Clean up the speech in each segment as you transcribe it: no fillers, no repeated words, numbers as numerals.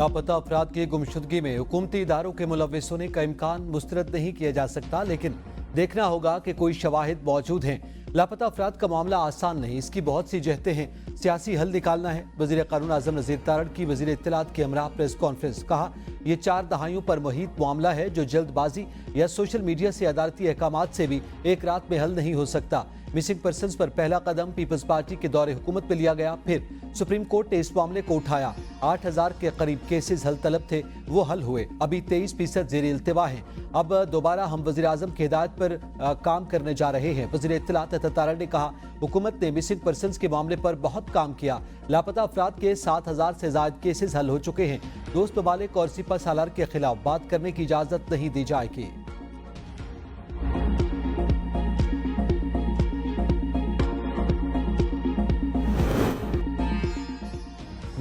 लापता अफराद की गुमशुदगी में हुकूमती इदारों के मुलव्विस होने का इम्कान मुस्तरद नहीं किया जा सकता, लेकिन देखना होगा कि कोई शवाहिद मौजूद हैं। लापता अफराद का मामला आसान नहीं, इसकी बहुत सी जहतें हैं। सियासी हल निकालना है। वज़ीर क़ानून आज़म नज़ीर तारड़ की वज़ीर इत्तलात के हमरा प्रेस कॉन्फ्रेंस। कहा, यह 4 दहाइयों पर मुहित मामला है जो जल्दबाजी या सोशल मीडिया से अदालती अहकामात से भी एक रात में हल नहीं हो सकता। मिसिंग पर्सन्स पर पहला कदम पीपल्स पार्टी के दौरे हुकूमत में लिया गया, फिर सुप्रीम कोर्ट ने इस मामले को उठाया। 8000 के करीब केसेस हल तलब थे, वो हल हुए। अभी 23% ज़ेर इल्तिवा हैं। अब दोबारा हम वज़ीर आज़म की हिदायत पर काम करने जा रहे हैं। वज़ीर इत्तलात तारड़ ने कहा, हुकूमत ने मिसिंग पर्सन्स के मामले पर बहुत काम किया। लापता अफराद के 7000 से ज़ायद केसेस हल हो चुके हैं। दोस्त ममालिक और सिपा सालार के खिलाफ बात करने की इजाज़त नहीं दी जाएगी।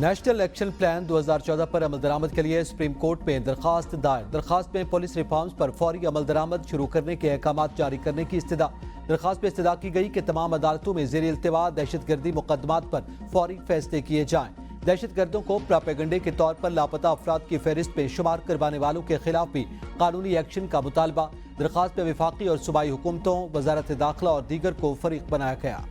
नेशनल एक्शन प्लान 2014 पर अमल दरामद के लिए सुप्रीम कोर्ट में दरखास्त दायर। दरखास्त में पुलिस रिफॉर्म्स पर फौरी अमल दरामद शुरू करने के अहकामात जारी करने की इस्तदा। दरखास्त में इस्तदा की गई कि तमाम अदालतों में ज़ेर इल्तिवा दहशतगर्दी मुकदमात पर फौरी फैसले किए जाएं। दहशतगर्दों को प्रोपेगेंडे के तौर पर लापता अफराद की फहरिस्त में शुमार करवाने वालों के खिलाफ भी कानूनी एक्शन का मुतालबा। दरखास्त में वफाकी और सूबाई हुकूमतों, वजारत दाखिला और दीगर को फरीक बनाया गया।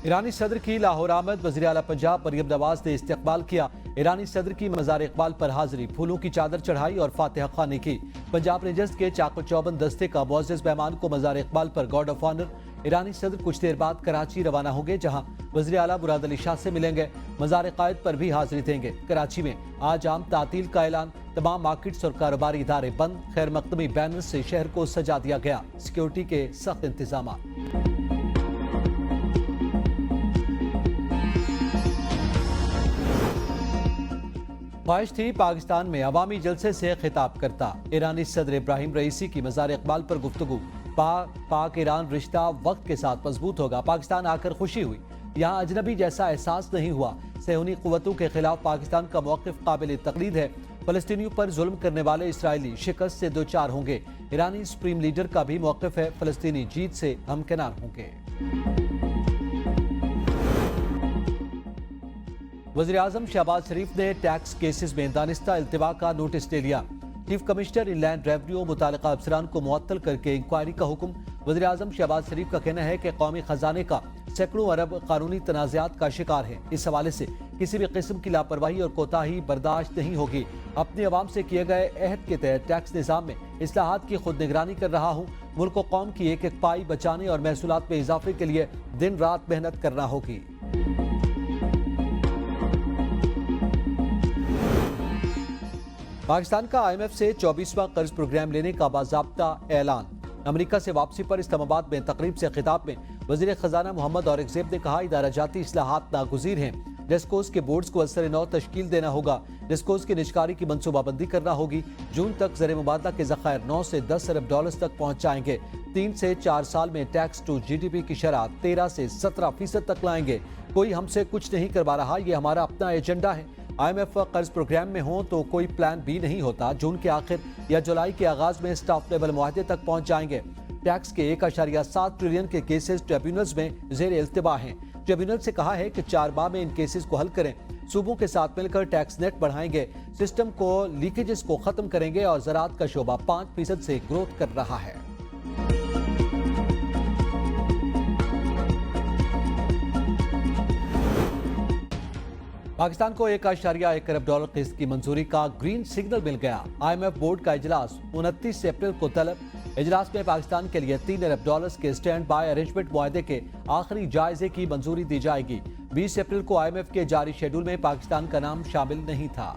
ईरानी सदर की लाहौर आमद वज़ीर आला पंजाब मरियम नवाज ने इस्तकबाल किया। ईरानी सदर की मज़ार इकबाल पर हाजिरी, फूलों की चादर चढ़ाई और फातिहा ख़्वानी की। पंजाब रेंजर्स के चाको चौबंद दस्ते का मुअज़्ज़ज़ मेहमान को मज़ार इकबाल पर गार्ड ऑफ ऑनर। ईरानी सदर कुछ देर बाद कराची रवाना होंगे, जहां वज़ीर आला मुराद अली शाह से मिलेंगे। मज़ार क़ायद पर भी हाजिरी देंगे। कराची में आज आम तातील का ऐलान, तमाम मार्केट्स और कारोबारी इदारे बंद। खैर मकदमी बैनर से शहर को सजा दिया गया। सिक्योरिटी के सख्त इंतजाम। ख्वाहिश थी पाकिस्तान में अवामी जलसे से खिताब करता। ईरानी सदर इब्राहिम रईसी की मज़ार इकबाल पर गुफ्तगू। पाक ईरान रिश्ता वक्त के साथ मजबूत होगा। पाकिस्तान आकर खुशी हुई, यहाँ अजनबी जैसा एहसास नहीं हुआ। सहूनी कुव्वतों के खिलाफ पाकिस्तान का मौक़िफ़ काबिल तक़लीद है। फ़लस्तीनियों पर जुल्म करने वाले इसराइली शिकस्त से दो चार होंगे। ईरानी सुप्रीम लीडर का भी मौक़िफ़ है, फ़लस्तीनी जीत से हमकिनार होंगे। वज़ीर आज़म शहबाज शरीफ ने टैक्स केसेस में दानिस्ता इल्तिवा का नोटिस ले लिया। चीफ कमिश्नर इनलैंड रेवन्यू मुतालिका अफसरान को मुअत्तल करके इंक्वायरी का हुक्म। वज़ीर आज़म शहबाज शरीफ का कहना है कि कौमी खजाने का सैकड़ों अरब कानूनी तनाज़ात का शिकार है। इस हवाले से किसी भी किस्म की लापरवाही और कोताही बर्दाश्त नहीं होगी। अपने अवाम से किए गए अहद के तहत टैक्स निज़ाम में इस्लाहात की खुद निगरानी कर रहा हूँ। मुल्क को कौम की एक एक पाई बचाने और महसूलात में इजाफे के लिए दिन रात मेहनत करना होगी। पाकिस्तान का IMF से 24वां कर्ज प्रोग्राम लेने का बाज़ाब्ता ऐलान। अमेरिका से वापसी पर इस्लामाबाद में तकरीब से खिताब में वज़ीर ख़जाना मोहम्मद औरंगज़ेब ने कहा, इदारा जाती इस्लाहात नागुज़ीर हैं। डेस्कोस के बोर्ड्स को असर नौ तश्कील देना होगा। डेस्कोस की निजकारी की मनसूबाबंदी करना होगी। जून तक ज़र मुबादला के ज़खायर 9 से 10 अरब डॉलर्स तक पहुँच जाएंगे। 3 से 4 साल में टैक्स टू GDP की शरह 13 से 17% तक लाएंगे। कोई हमसे कुछ नहीं करवा रहा, ये हमारा अपना एजेंडा है। IMF कर्ज प्रोग्राम में हो तो कोई प्लान बी नहीं होता। जून के आखिर या जुलाई के आगाज में स्टाफ लेवल मुआहदे तक पहुंच जाएंगे। टैक्स के 1.7 ट्रिलियन के केसेस ट्रिब्यूनल्स में ज़ेर इल्तिबा हैं। ट्रिब्यूनल से कहा है कि 4 माह में इन केसेस को हल करें। सूबों के साथ मिलकर टैक्स नेट बढ़ाएंगे, सिस्टम को लीकेजेस को खत्म करेंगे और ज़राअत का शोबा 5% से ग्रोथ कर रहा है। पाकिस्तान को 1.1 अरब डॉलर किस्त की मंजूरी का ग्रीन सिग्नल मिल गया। IMF बोर्ड का इजलास 29 अप्रैल को तलब। इजलास में पाकिस्तान के लिए 3 अरब डॉलर्स के स्टैंड बाय अरेंजमेंट मुआहदे के आखिरी जायजे की मंजूरी दी जाएगी। 20 अप्रैल को IMF के जारी शेड्यूल में पाकिस्तान का नाम शामिल नहीं था।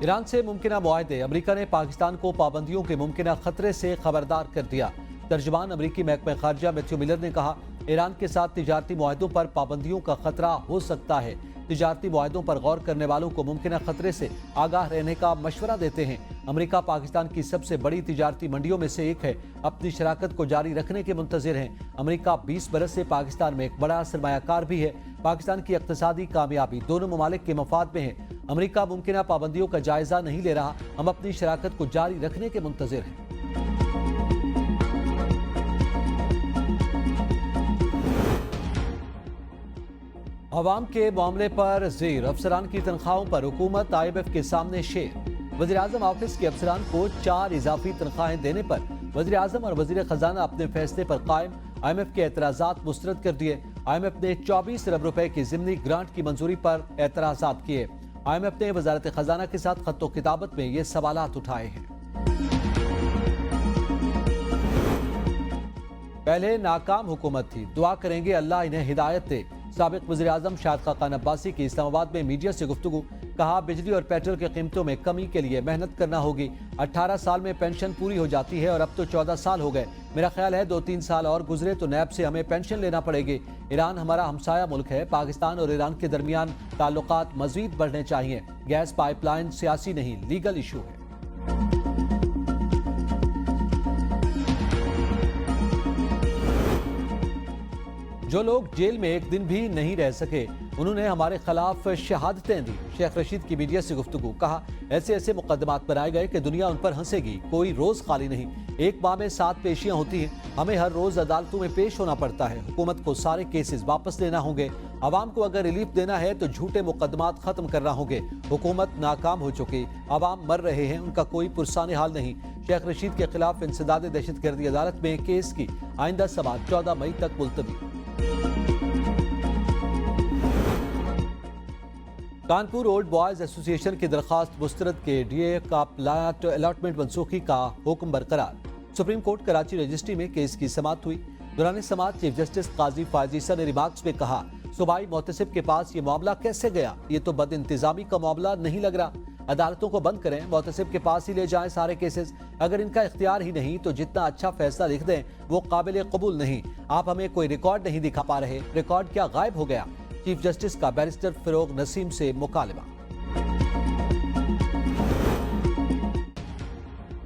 ईरान से मुमकिना मुआहदे। अमेरिका ने पाकिस्तान को पाबंदियों के मुमकिना खतरे से खबरदार कर दिया। तर्जुमान अमेरिकी महकमा खारजा मैथ्यू मिलर ने कहा, ईरान के साथ तिजारती मुआहदों पर पाबंदियों का खतरा हो सकता है। तिजारती मुआहदों पर गौर करने वालों को मुमकिना खतरे से आगाह रहने का मशवरा देते हैं। अमेरिका पाकिस्तान की सबसे बड़ी तिजारती मंडियों में से एक है। अपनी शराकत को जारी रखने के मुंतज़िर हैं। अमेरिका 20 बरस से पाकिस्तान में एक बड़ा सरमायाकार भी है। पाकिस्तान की इक्तिसादी कामयाबी दोनों ममालिक के मफाद में है। अमेरिका मुमकिन पाबंदियों का जायजा नहीं ले रहा, हम अपनी शराकत को जारी रखने के मुंतजिर हैं। अवाम के मामले पर ज़ेर, अफसरान की तनख्वाहों पर हुकूमत IMF के सामने शेर। वज़ीर-ए-आज़म ऑफिस के अफसरान को 4 इजाफी तनख्वाहें देने पर वज़ीर-ए-आज़म और वज़ीर ख़जाना अपने फैसले पर कायम। IMF के एतराज़ात मुस्तरद कर दिए। IMF ने 24 अरब रुपए की ज़िमनी ग्रांट की मंजूरी पर एतराज़ात किए। IMF ने वज़ारत ख़जाना के साथ खत्तो किताबत में ये सवालात उठाए हैं। पहले नाकाम हुकूमत थी, दुआ करेंगे अल्लाह इन्हें हिदायत दे। साबिक वज़ीर-ए-आज़म शाहिद खाकान अब्बासी की इस्लामाबाद में मीडिया से गुफ्तगू, कहा बिजली और पेट्रोल की कीमतों में कमी के लिए मेहनत करना होगी। 18 साल में पेंशन पूरी हो जाती है और अब तो 14 साल हो गए। मेरा ख्याल है 2-3 साल और गुजरे तो नैब से हमें पेंशन लेना पड़ेगी। ईरान हमारा हमसाया मुल्क है, पाकिस्तान और ईरान के दरमियान ताल्लुकात मजीद बढ़ने चाहिए। गैस पाइपलाइन सियासी नहीं, लीगल इशू है। जो लोग जेल में एक दिन भी नहीं रह सके, उन्होंने हमारे खिलाफ शहादतें दी। शेख रशीद की मीडिया से गुफ्तगू, कहा ऐसे ऐसे मुकदमात बनाए गए कि दुनिया उन पर हंसेगी, कोई रोज खाली नहीं। एक माह में 7 पेशियां होती हैं, हमें हर रोज अदालतों में पेश होना पड़ता है। हुकूमत को सारे केसेस वापस लेना होंगे। आवाम को अगर रिलीफ देना है तो झूठे मुकदमात खत्म करना होंगे। हुकूमत नाकाम हो चुकी, आवाम मर रहे हैं, उनका कोई पुरसाने हाल नहीं। शेख रशीद के खिलाफ इंसदाद दहशतगर्दी अदालत में केस की आइंदा समाअत 14 मई तक मुलतवी। कानपुर ओल्ड बॉयज एसोसिएशन की दरखास्त मुस्तरद के DA का प्लाट अलॉटमेंट मनसूखी का हुक्म बरकरार। सुप्रीम कोर्ट कराची रजिस्ट्री में केस की समाअत हुई। दौरान समाअत चीफ जस्टिस काजी फायज ईसा ने रिमार्क्स में कहा, सूबाई मोहतसिब के पास ये मामला कैसे गया, ये तो बद इंतजामी का मामला नहीं लग रहा। अदालतों को बंद करें, मोहतसिब के पास ही ले जाएं सारे केसेस। अगर इनका इख्तियार ही नहीं तो जितना अच्छा फैसला लिख दें वो काबिल कबूल नहीं। आप हमें कोई रिकॉर्ड नहीं दिखा पा रहे, रिकॉर्ड क्या गायब हो गया? चीफ जस्टिस का बैरिस्टर फिरोग नसीम से मुकालमा।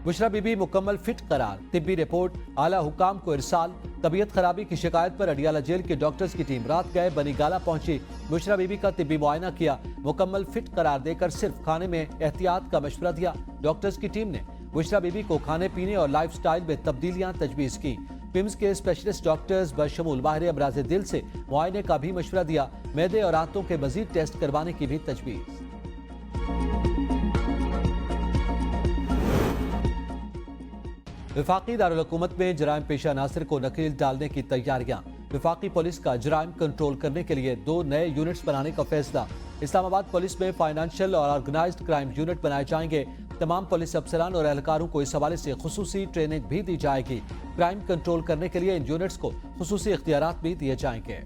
बुशरा बीबी मुकम्मल फिट करार, तिब्बी रिपोर्ट आला हुकाम को इरसाल। तबीयत खराबी की शिकायत पर अडियाला जेल के डॉक्टर्स की टीम रात गए बनीगाला पहुंची। बुशरा बीबी का तिब्बी मुआयना किया, मुकम्मल फिट करार देकर सिर्फ खाने में एहतियात का मशवरा दिया। डॉक्टर्स की टीम ने बुशरा बीबी को खाने पीने और लाइफ स्टाइल में तब्दीलियां तजवीज़ की। पिम्स के स्पेशलिस्ट डॉक्टर्स बशमूल माहिर अमराज दिल से मुआयने का भी मशवरा दिया। मैदे और आंतों के मजीद टेस्ट करवाने की भी तजवीज़। वफाकी दारुल हुकूमत में जराइम पेशा नासिर को नकेल डालने की तैयारियां। वफाकी पुलिस का जराइम कंट्रोल करने के लिए 2 नए यूनिट्स बनाने का फैसला। इस्लामाबाद पुलिस में फाइनेंशियल और ऑर्गेनाइज्ड क्राइम यूनिट बनाए जाएंगे। तमाम पुलिस अफसरान और एहलकारों को इस हवाले से खुसूसी ट्रेनिंग भी दी जाएगी। क्राइम कंट्रोल करने के लिए इन यूनिट्स को खुसूसी इख्तियारात भी दिए जाएंगे।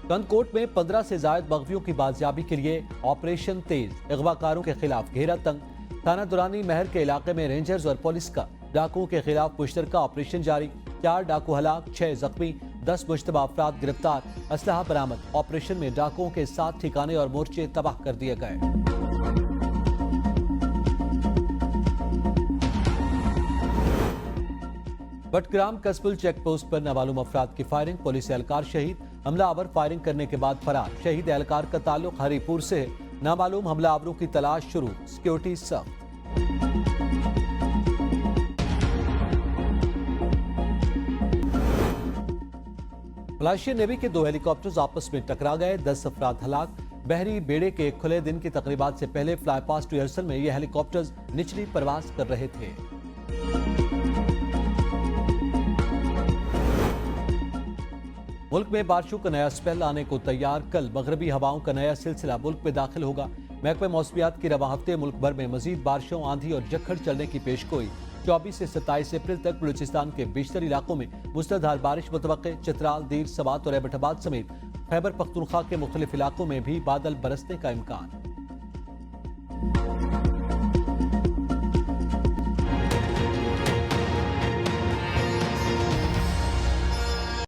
कंदकोट में 15 से ज्यादा बग़वियों की बाजियाबी के लिए ऑपरेशन तेज। अगवाकारों के खिलाफ घेरा तंग। थाना दुरानी महर के इलाके में रेंजर्स और पुलिस का डाकुओं के खिलाफ मुश्तरका ऑपरेशन जारी। 4 डाकू हलाक, 6 जख्मी, 10 मुश्तबा अफराद गिरफ्तार। असलहा बरामद। ऑपरेशन में डाकुओं के 7 ठिकाने और मोर्चे तबाह कर दिए गए। बटग्राम कस्बुल चेक पोस्ट पर नामालूम अफराद की फायरिंग, पुलिस एहलकार शहीद। हमलावर फायरिंग करने के बाद फरार। शहीद एहलकार का ताल्लुक हरीपुर से है। नामालूम हमलावरों की तलाश शुरू, सिक्योरिटी सख्त। मलेशियन नेवी के 2 हेलीकॉप्टर्स आपस में टकरा गए, 10 अफराद हलाक। बहरी बेड़े के खुले दिन की तकरीबात से पहले फ्लाई पास्ट रिहर्सल में ये हेलीकॉप्टर्स निचली परवाज कर रहे थे। मुल्क में बारिशों का नया स्पेल आने को तैयार। कल मगरबी हवाओं का नया सिलसिला मुल्क में दाखिल होगा। महकमे मौसमियात की रवा हफ्ते मुल्क भर में मजीद बारिशों, आंधी और झक्खड़ चलने की पेशगोई। 24 से 27 अप्रैल तक बलूचिस्तान के बेशतर इलाकों में मुसलधार बारिश मुतवक्के। चित्राल, दीर, सवात और एबटाबाद समेत खैबर पख्तूनख्वा के मुख्तलिफ इलाकों में भी बादल बरसने का इम्कान।